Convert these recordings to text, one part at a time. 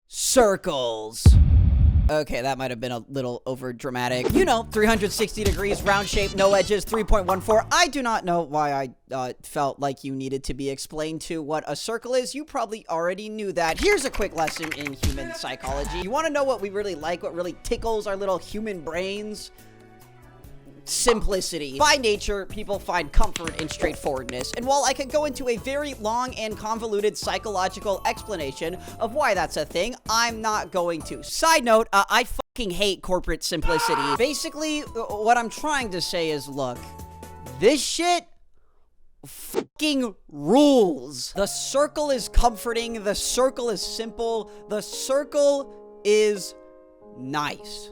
Circles. Okay, that might have been a little over dramatic. You know, 360 degrees, round shape, no edges, 3.14. I do not know why I felt like you needed to be explained to what a circle is. You probably already knew that. Here's a quick lesson in human psychology. You want to know what we really like, what really tickles our little human brains? Simplicity. By nature, people find comfort in straightforwardness, and while I could go into a very long and convoluted psychological explanation of why that's a thing, I'm not going to. Side note, I fucking hate corporate simplicity. Basically, what I'm trying to say is, look, this shit fucking rules. The circle is comforting, the circle is simple, the circle is nice.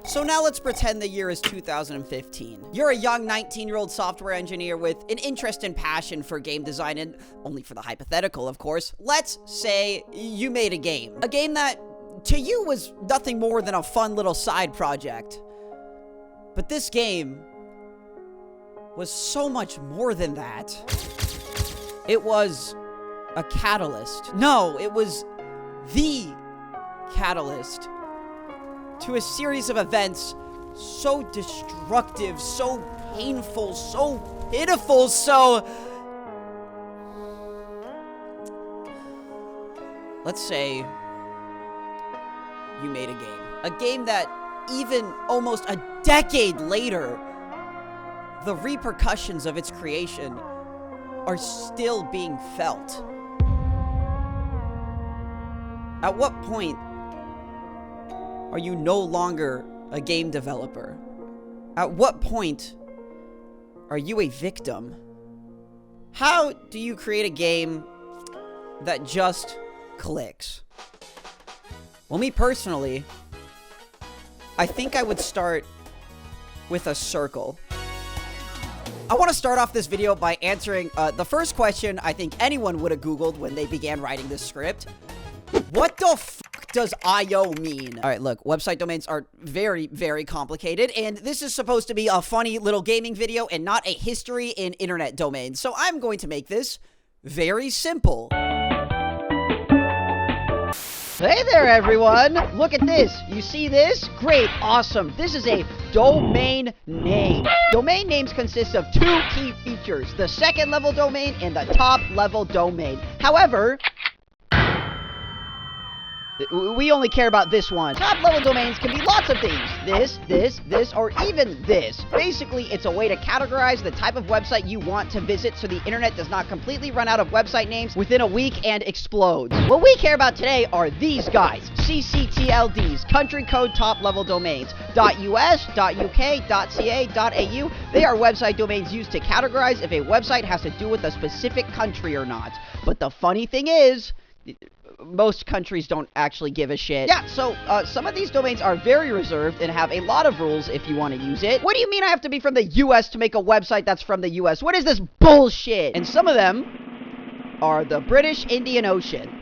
So now let's pretend the year is 2015. You're a young 19-year-old software engineer with an interest and passion for game design, and only for the hypothetical, of course. Let's say you made a game that to you was nothing more than a fun little side project. But this game was so much more than that. It was a catalyst. No, it was the catalyst to a series of events so destructive, so painful, so pitiful, so... Let's say you made a game. A game that even almost a decade later, the repercussions of its creation are still being felt. At what point are you no longer a game developer? At what point are you a victim? How do you create a game that just clicks? Well, me personally, I think I would start with a circle. I want to start off this video by answering the first question I think anyone would have Googled when they began writing this script. What the fuck does IO mean? All right, look, website domains are very, very complicated, and this is supposed to be a funny little gaming video and not a history in internet domains. So I'm going to make this very simple. Hey there, everyone. Look at this. You see this? Great, awesome. This is a domain name. Domain names consist of two key features, the second level domain and the top level domain. However, we only care about this one. Top-level domains can be lots of things. This, or even this. Basically, it's a way to categorize the type of website you want to visit so the internet does not completely run out of website names within a week and explodes. What we care about today are these guys. CCTLDs, country code top-level domains. .us, .uk, .ca, .au. They are website domains used to categorize if a website has to do with a specific country or not. But the funny thing is, most countries don't actually give a shit. Yeah, so some of these domains are very reserved and have a lot of rules if you want to use it. What do you mean I have to be from the US to make a website that's from the US? What is this bullshit? And some of them are the British Indian Ocean.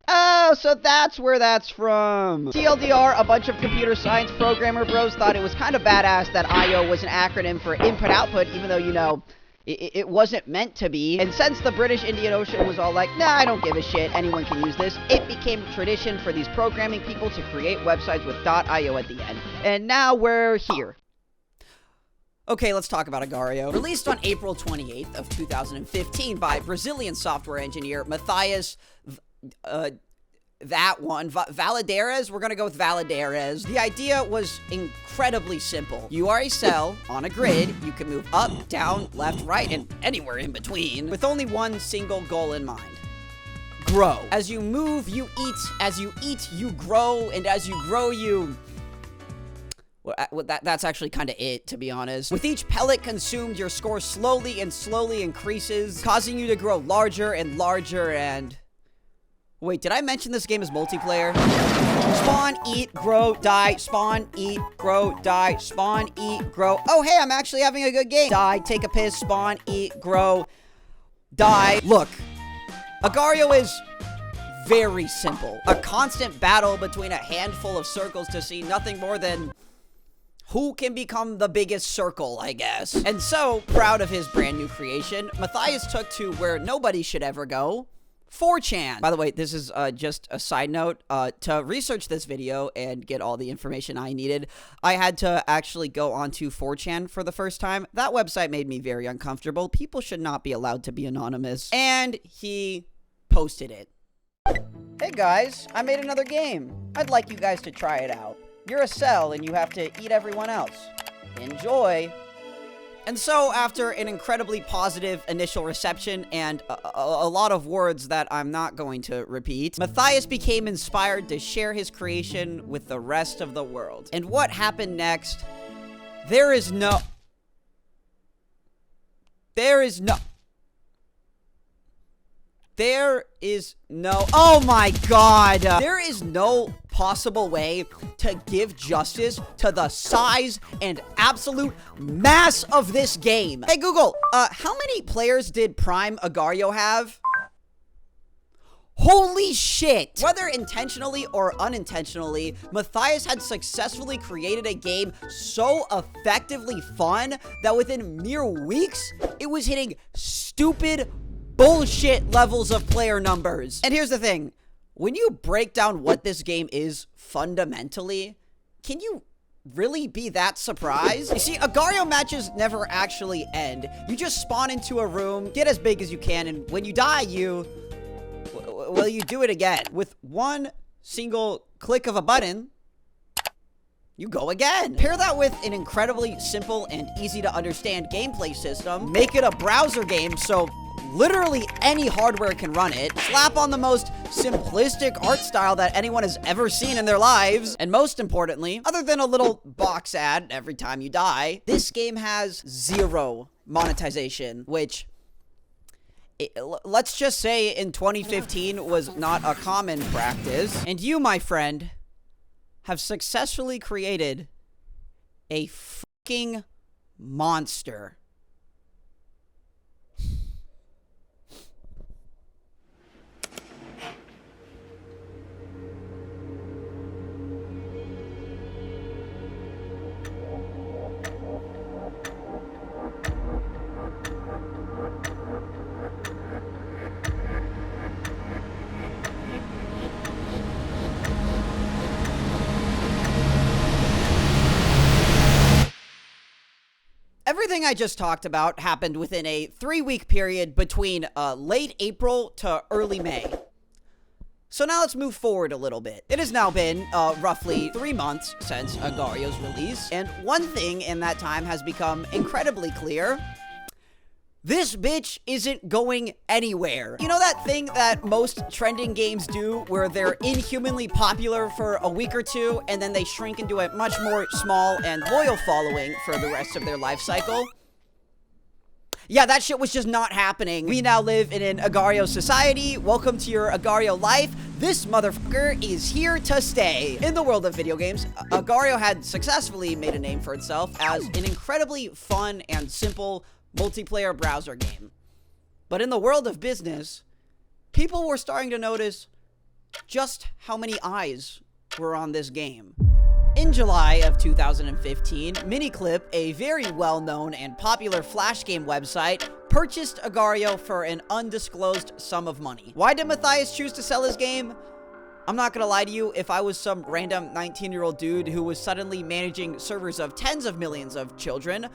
Oh, so that's where that's from. TLDR, a bunch of computer science programmer bros thought it was kind of badass that IO was an acronym for input-output, even though, you know, it wasn't meant to be. And since the British Indian Ocean was all like, nah, I don't give a shit, anyone can use this, it became tradition for these programming people to create websites with .io at the end. And now we're here. Okay, let's talk about Agar.io. Released on April 28th of 2015 by Brazilian software engineer Matthias Valadares. We're gonna go with Valadares. The idea was incredibly simple. You are a cell on a grid. You can move up, down, left, right, and anywhere in between with only one single goal in mind. Grow. As you move, you eat. As you eat, you grow. And as you grow, you... Well, that's actually kind of it, to be honest. With each pellet consumed, your score slowly increases, causing you to grow larger and larger and... Wait, did I mention this game is multiplayer? Spawn, eat, grow, die. Spawn, eat, grow, die. Spawn, eat, grow. Oh, hey, I'm actually having a good game. Die, take a piss, spawn, eat, grow, die. Look, Agar.io is very simple. A constant battle between a handful of circles to see nothing more than who can become the biggest circle, I guess. And so, proud of his brand new creation, Matthias took to where nobody should ever go, 4chan. By the way, this is just a side note. To research this video and get all the information I needed, I had to actually go onto 4chan for the first time. That website made me very uncomfortable. People should not be allowed to be anonymous. And he posted it. Hey guys, I made another game. I'd like you guys to try it out. You're a cell and you have to eat everyone else. Enjoy. And so, after an incredibly positive initial reception and a lot of words that I'm not going to repeat, Matthias became inspired to share his creation with the rest of the world. And what happened next? There is no... Oh my god! There is no possible way to give justice to the size and absolute mass of this game. Hey Google, how many players did Prime Agario have? Holy shit! Whether intentionally or unintentionally, Matthias had successfully created a game so effectively fun that within mere weeks, it was hitting stupid bullshit levels of player numbers. And here's the thing. When you break down what this game is fundamentally, can you really be that surprised? You see, Agario matches never actually end. You just spawn into a room, get as big as you can, and when you die, you do it again. With one single click of a button, you go again. Pair that with an incredibly simple and easy to understand gameplay system. Make it a browser game so literally any hardware can run it. Slap on the most simplistic art style that anyone has ever seen in their lives. And most importantly, other than a little box ad every time you die, this game has zero monetization, which, let's just say in 2015 was not a common practice. And you, my friend, have successfully created a fucking monster. Everything I just talked about happened within a 3-week period between late April to early May. So now let's move forward a little bit. It has now been roughly 3 months since Agario's release, and one thing in that time has become incredibly clear. This bitch isn't going anywhere. You know that thing that most trending games do where they're inhumanly popular for a week or two and then they shrink into a much more small and loyal following for the rest of their life cycle? Yeah, that shit was just not happening. We now live in an Agario society. Welcome to your Agario life. This motherfucker is here to stay. In the world of video games, Agario had successfully made a name for itself as an incredibly fun and simple multiplayer browser game. But in the world of business, people were starting to notice just how many eyes were on this game. In July of 2015, Miniclip, a very well-known and popular Flash game website, purchased Agario for an undisclosed sum of money. Why did Matthias choose to sell his game? I'm not gonna lie to you, if I was some random 19-year-old dude who was suddenly managing servers of tens of millions of children,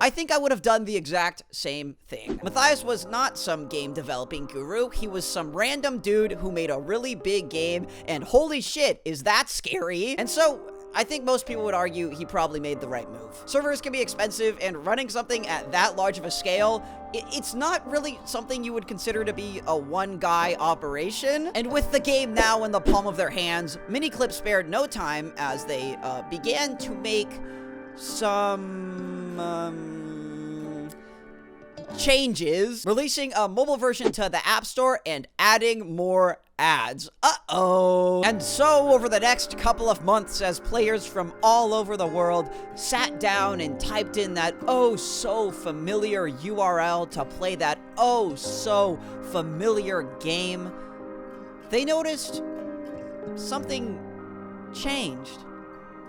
I think I would have done the exact same thing. Matthias was not some game developing guru. He was some random dude who made a really big game, and holy shit, is that scary? And so, I think most people would argue he probably made the right move. Servers can be expensive, and running something at that large of a scale, it's not really something you would consider to be a one-guy operation. And with the game now in the palm of their hands, Miniclip spared no time as they began to make some changes, releasing a mobile version to the App Store and adding more ads. Uh-oh. And so over the next couple of months, as players from all over the world sat down and typed in that oh so familiar URL to play that oh so familiar game, they noticed something changed.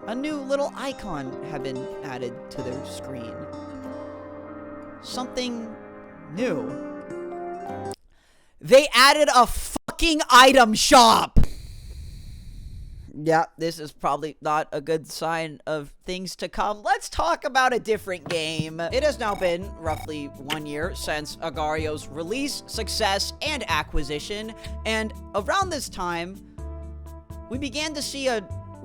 A new little icon had been added to their screen. Something new. They added a fucking item shop. Yeah, this is probably not a good sign of things to come. Let's talk about a different game. It has now been roughly 1 year since Agar.io's release, success, and acquisition, and around this time, we began to see a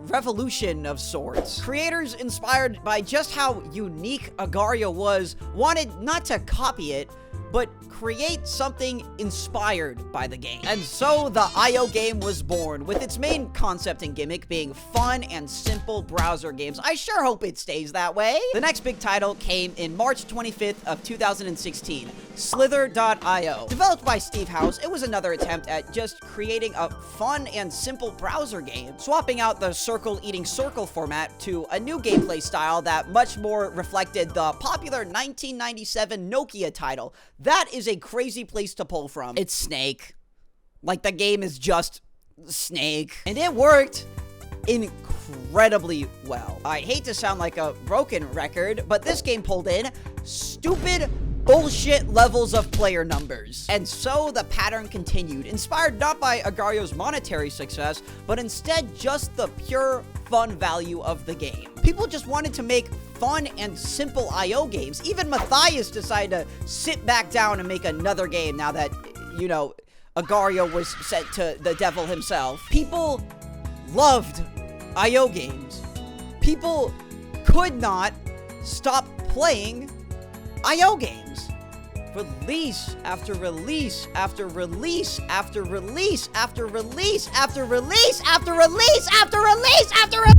revolution of sorts. Creators inspired by just how unique Agar.io was wanted not to copy it, but create something inspired by the game. And so the IO game was born, with its main concept and gimmick being fun and simple browser games. I sure hope it stays that way. The next big title came in March 25th of 2016, Slither.io. Developed by Steve House, it was another attempt at just creating a fun and simple browser game, swapping out the circle-eating circle format to a new gameplay style that much more reflected the popular 1997 Nokia title. That is a crazy place to pull from. It's Snake. Like, the game is just Snake. And it worked incredibly well. I hate to sound like a broken record, but this game pulled in stupid bullshit levels of player numbers. And so the pattern continued, inspired not by Agar.io's monetary success, but instead just the pure fun value of the game. People just wanted to make fun and simple IO games. Even Matthias decided to sit back down and make another game now that, you know, Agar.io was sent to the devil himself. People loved IO games. People could not stop playing IO games. Release after release after release after release after release after release after release after release after release.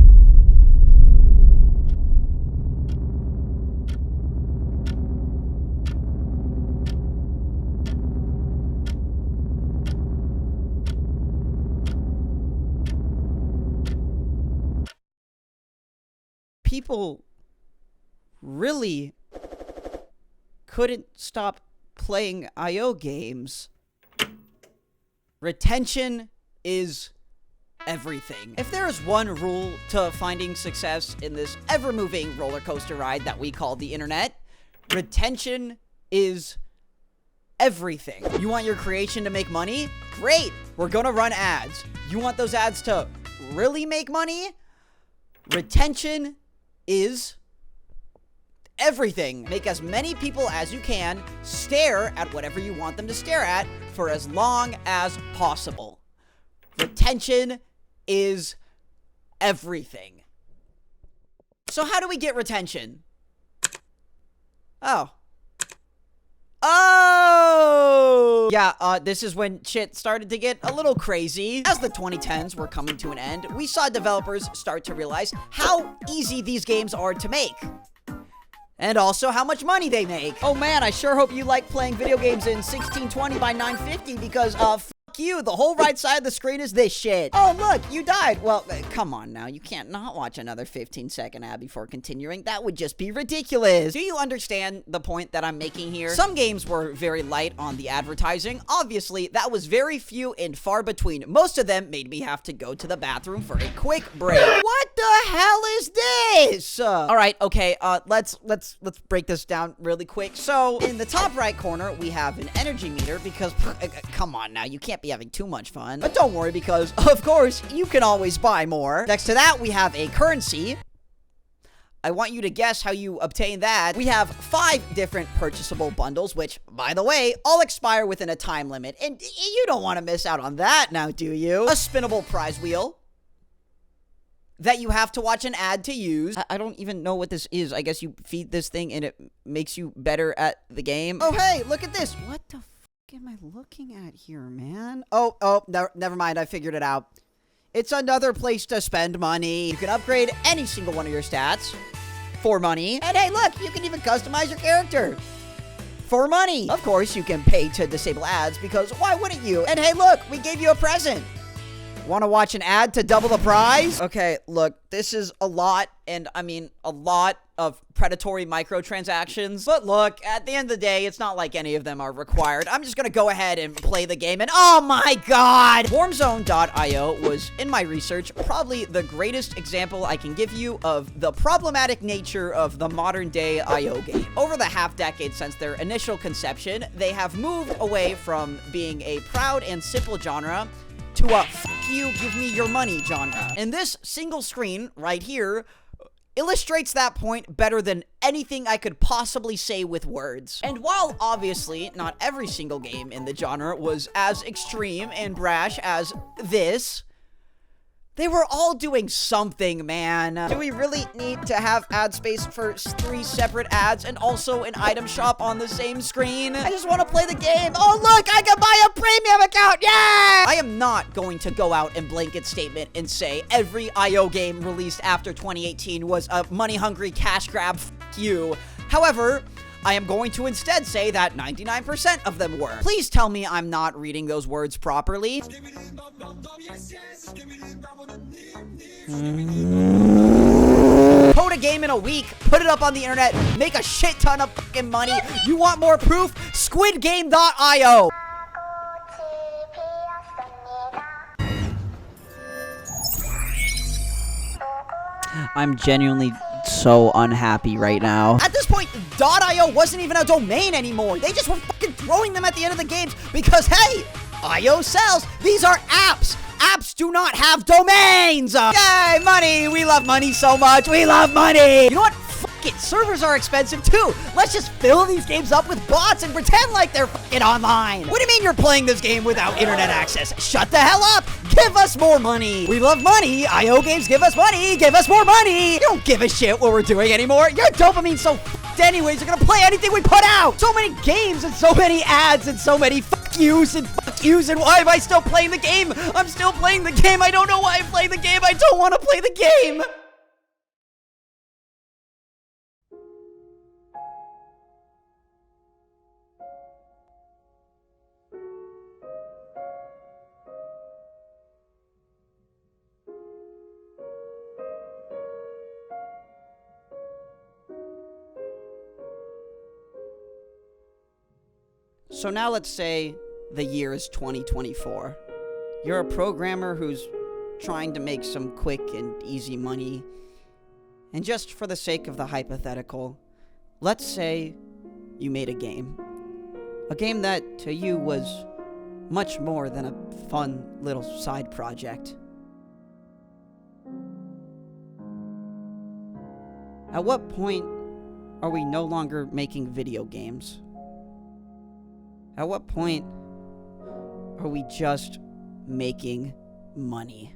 People really couldn't stop playing IO games. Retention is everything. If there is one rule to finding success in this ever-moving roller coaster ride that we call the internet, retention is everything. You want your creation to make money? Great! We're gonna run ads. You want those ads to really make money? Retention is everything. Make as many people as you can stare at whatever you want them to stare at for as long as possible. Retention is everything. So how do we get retention? Oh, yeah, this is when shit started to get a little crazy. As the 2010s were coming to an end, we saw developers start to realize how easy these games are to make. And also how much money they make. Oh man, I sure hope you like playing video games in 1620 by 950 because, fuck you, the whole right side of the screen is this shit. Oh look, you died. Well, come on now, you can't not watch another 15-second ad before continuing. That would just be ridiculous. Do you understand the point that I'm making here? Some games were very light on the advertising. Obviously, that was very few and far between. Most of them made me have to go to the bathroom for a quick break. What the hell is this? All right, okay, let's break this down really quick. So, in the top right corner, we have an energy meter because, come on now, you can't be having too much fun. But don't worry because, of course, you can always buy more. Next to that, we have a currency. I want you to guess how you obtain that. We have 5 different purchasable bundles, which, by the way, all expire within a time limit. And you don't want to miss out on that now, do you? A spinnable prize wheel that you have to watch an ad to use. I don't even know what this is. I guess you feed this thing and it makes you better at the game. Oh, hey, look at this. What the fuck am I looking at here, man? Oh, never mind. I figured it out. It's another place to spend money. You can upgrade any single one of your stats for money. And hey, look, you can even customize your character for money. Of course, you can pay to disable ads because why wouldn't you? And hey, look, we gave you a present. Want to watch an ad to double the prize? Okay, look, this is a lot, and I mean a lot of predatory microtransactions. But look, at the end of the day, it's not like any of them are required. I'm just gonna go ahead and play the game, and oh my god! Warmzone.io was, in my research, probably the greatest example I can give you of the problematic nature of the modern-day IO game. Over the half-decade since their initial conception, they have moved away from being a proud and simple genre to a fuck you, give me your money genre. And this single screen right here illustrates that point better than anything I could possibly say with words. And while obviously not every single game in the genre was as extreme and brash as this, they were all doing something, man. Do we really need to have ad space for 3 separate ads and also an item shop on the same screen? I just want to play the game. Oh, look, I can buy a premium account. Yeah! I am not going to go out and blanket statement and say every IO game released after 2018 was a money-hungry cash grab. F you. However, I am going to instead say that 99% of them were. Please tell me I'm not reading those words properly. Code a game in a week, put it up on the internet, make a shit ton of fucking money. You want more proof? SquidGame.io. I'm genuinely so unhappy right now. At this point, .io wasn't even a domain anymore. They just were fucking throwing them at the end of the games because, hey, IO sells. These are apps. Apps do not have domains. Yay, money. We love money so much. We love money. You know what? Fuck it. Servers are expensive too. Let's just fill these games up with bots and pretend like they're fucking online. What do you mean you're playing this game without internet access? Shut the hell up. Give us more money. We love money. IO games give us money. Give us more money. You don't give a shit what we're doing anymore. Your dopamine's so fucked anyways. You're gonna play anything we put out. So many games and so many ads and so many fuck yous and fuck yous. And why am I still playing the game? I'm still playing the game. I don't know why I'm playing the game. I don't want to play the game. So now let's say the year is 2024. You're a programmer who's trying to make some quick and easy money. And just for the sake of the hypothetical, let's say you made a game. A game that, to you, was much more than a fun little side project. At what point are we no longer making video games? At what point are we just making money?